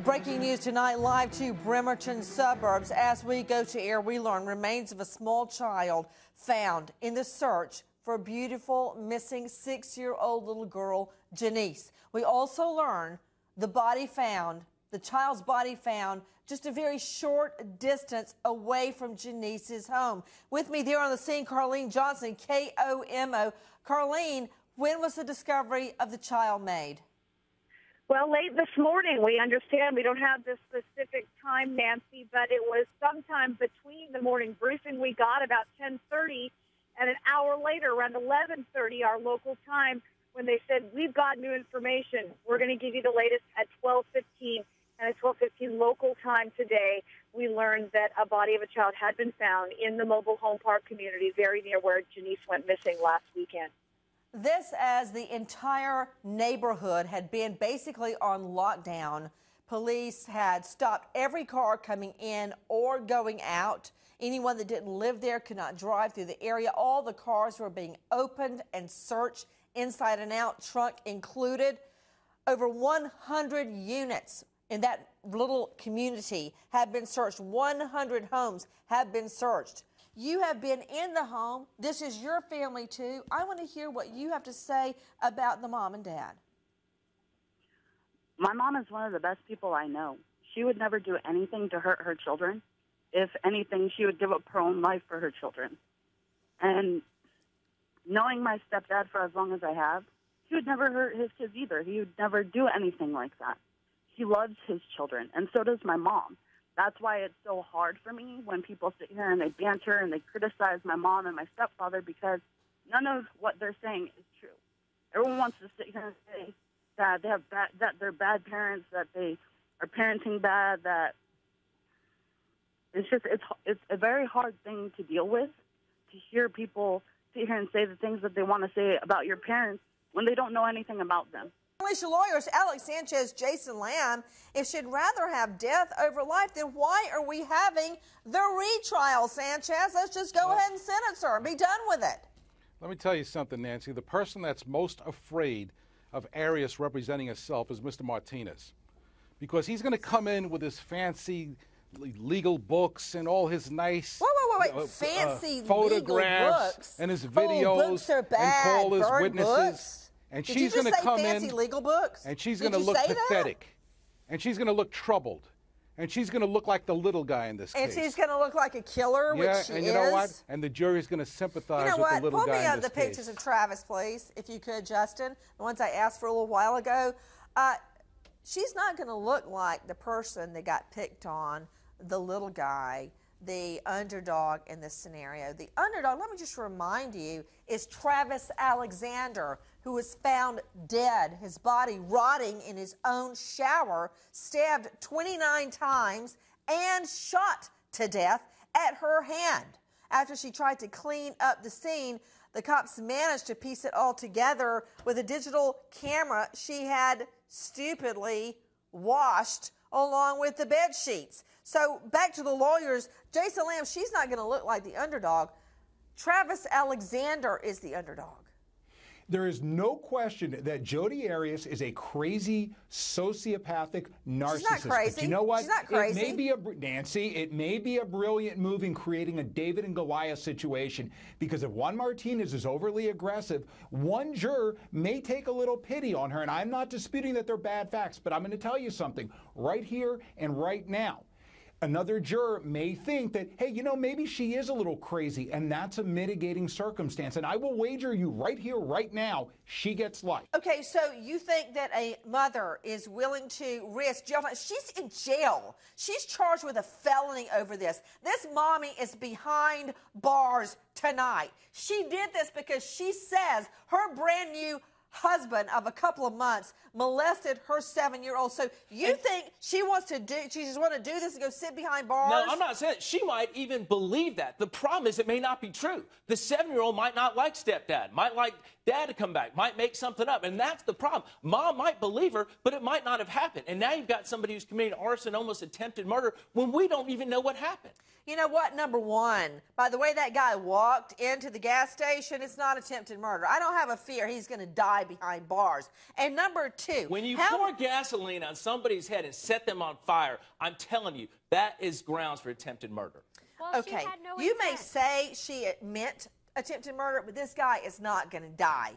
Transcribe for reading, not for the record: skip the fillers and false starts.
Breaking news tonight, live to Bremerton suburbs. As we go to air, we learn remains of a small child found in the search for a beautiful missing 6-year-old little girl, Janice. We also learn the child's body found just a very short distance away from Janice's home. With me there on the scene, Carlene Johnson, KOMO. Carlene, when was the discovery of the child made? Well, late this morning. We understand we don't have the specific time, Nancy, but it was sometime between the morning briefing we got about 10:30 and an hour later, around 11:30, our local time, when they said, we've got new information. We're going to give you the latest at 12:15. And at 12:15 local time today, we learned that a body of a child had been found in the mobile home park community very near where Janice went missing last weekend. This as the entire neighborhood had been basically on lockdown. Police had stopped every car coming in or going out. Anyone that didn't live there could not drive through the area. All the cars were being opened and searched inside and out, trunk included. Over 100 units in that little community have been searched. 100 homes have been searched. You have been in the home. This is your family, too. I want to hear what you have to say about the mom and dad. My mom is one of the best people I know. She would never do anything to hurt her children. If anything, she would give up her own life for her children. And knowing my stepdad for as long as I have, he would never hurt his kids either. He would never do anything like that. He loves his children, and so does my mom. That's why it's so hard for me when people sit here and they banter and they criticize my mom and my stepfather, because none of what they're saying is true. Everyone wants to sit here and say that they have that they're bad parents, that they are parenting bad. That it's a very hard thing to deal with, to hear people sit here and say the things that they want to say about your parents when they don't know anything about them. Alicia lawyers Alex Sanchez, Jason Lamb, if she'd rather have death over life, then why are we having the retrial, Sanchez? Let's just go ahead and sentence her and be done with it. Let me tell you something, Nancy. The person that's most afraid of Arias representing himself is Mr. Martinez, because he's going to come in with his fancy legal books and all his nice fancy photographs legal books. And his videos books are bad. and call his Burn witnesses. Books. And Did she's you going just to come say fancy in, legal books? and she's going to look pathetic, and she's going to look troubled, and she's going to look like the little guy in this case. And she's going to look like a killer, which she and is. you know what? And the jury's going to sympathize with the little guy in this case. Pull me up the pictures of Travis, please, if you could, Justin. The ones I asked for a little while ago. She's not going to look like the person that got picked on, the little guy, the underdog in this scenario. The underdog, let me just remind you, is Travis Alexander, who was found dead, his body rotting in his own shower, stabbed 29 times and shot to death at her hand. After she tried to clean up the scene, the cops managed to piece it all together with a digital camera she had stupidly washed along with the bed sheets. So back to the lawyers. Jason Lamb, she's not going to look like the underdog. Travis Alexander is the underdog. There is no question that Jodi Arias is a crazy, sociopathic narcissist. She's not crazy. But you know what? She's not crazy. It may be a brilliant move in creating a David and Goliath situation, because if Juan Martinez is overly aggressive, one juror may take a little pity on her. And I'm not disputing that they're bad facts, but I'm going to tell you something right here and right now. Another juror may think that, hey, you know, maybe she is a little crazy, and that's a mitigating circumstance. And I will wager you right here, right now, she gets life. Okay, so you think that a mother is willing to risk jail time? She's in jail. She's charged with a felony over this. This mommy is behind bars tonight. She did this because she says her brand new husband of a couple of months molested her 7-year-old. So you think she just want to do this and go sit behind bars? No, I'm not saying that. She might even believe that. The problem is it may not be true. The 7-year-old might not like stepdad, might like dad to come back, might make something up. And that's the problem. Mom might believe her, but it might not have happened. And now you've got somebody who's committing arson, almost attempted murder, when we don't even know what happened. You know what? Number one, by the way that guy walked into the gas station, it's not attempted murder. I don't have a fear he's going to die die behind bars. And number two, when you pour gasoline on somebody's head and set them on fire, I'm telling you, that is grounds for attempted murder. Well, okay, she had no you intent. may say she meant attempted murder, but this guy is not going to die.